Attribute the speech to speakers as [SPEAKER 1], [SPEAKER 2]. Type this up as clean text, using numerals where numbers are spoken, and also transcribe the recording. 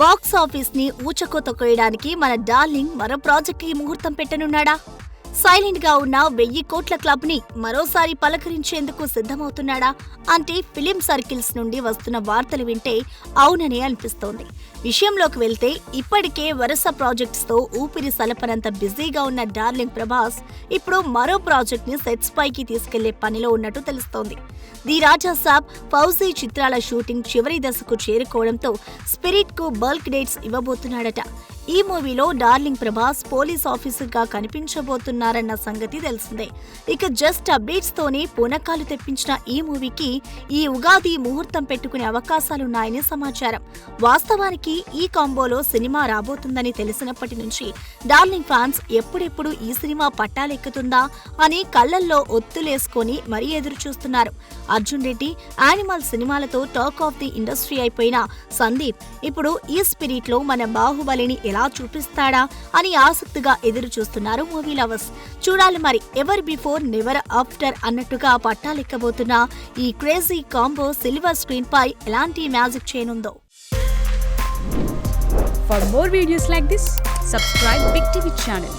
[SPEAKER 1] Box office ని ఊచకోతొక్కయడానికి మన darling మరో ప్రాజెక్ట్ కి ముహూర్తం పెట్టనున్నాడా? సైలెంట్ గా ఉన్న 1000 కోట్ల క్లబ్ ని మరోసారి పలకరించేందుకు సిద్ధమవుతున్నాడా అంటే ఫిలిం సర్కిల్స్ నుండి వస్తున్న వార్తలు వింటే అవుననే అనిపిస్తోంది. విషయంలోకి వెళ్తే ఇప్పటికే వరుస ప్రాజెక్ట్స్ తో ఊపిరి సలపనంత బిజీగా ఉన్న డార్లింగ్ ప్రభాస్ ఇప్పుడు మరో ప్రాజెక్ట్ ని సెట్స్ పైకి తీసుకెళ్లే పనిలో ఉన్నట్టు తెలుస్తోంది. ది రాజా సాబ్, ఫౌజీ చిత్రాల షూటింగ్ చివరి దశకు చేరుకోవడంతో స్పిరిట్ కు బల్క్ డేట్స్ ఇవ్వబోతున్నాడట. ఈ మూవీలో డార్లింగ్ ప్రభాస్ పోలీస్ ఆఫీసర్ గా కనిపించబోతున్నారన్న సంగతి తెలిసిందే. ఇక జస్ట్ అప్డేట్స్ తోనే పూనకాలు తెప్పించిన ఈ మూవీకి ఈ ఉగాది ముహూర్తం పెట్టుకునే అవకాశాలున్నాయని సమాచారం. వాస్తవానికి ఈ కాంబోలో సినిమా రాబోతుందని తెలిసినప్పటి నుంచి డార్లింగ్ ఫ్యాన్స్ ఎప్పుడెప్పుడు ఈ సినిమా పట్టాలెక్కుతుందా అని కళ్లల్లో ఒత్తులేసుకొని మరీ ఎదురు చూస్తున్నారు. అర్జున్ రెడ్డి, యానిమల్ సినిమాలతో టాక్ ఆఫ్ ది ఇండస్ట్రీ అయిపోయిన సందీప్ ఇప్పుడు ఈ స్పిరిట్ లో మన బాహుబలిని ఎలా చూపిస్తాడా అని ఆసక్తిగా ఎదురు చూస్తున్నారు మూవీ లవర్స్. చూడాలి మరి ఎవర్ బిఫోర్ నెవర్ ఆఫ్టర్ అన్నట్టుగా పట్టాలెక్కబోతున్న ఈ క్రేజీ కాంబో సిల్వర్ స్క్రీన్ పై ఎలాంటి magic చేయనుందో.
[SPEAKER 2] For more videos like this, subscribe Big TV channel.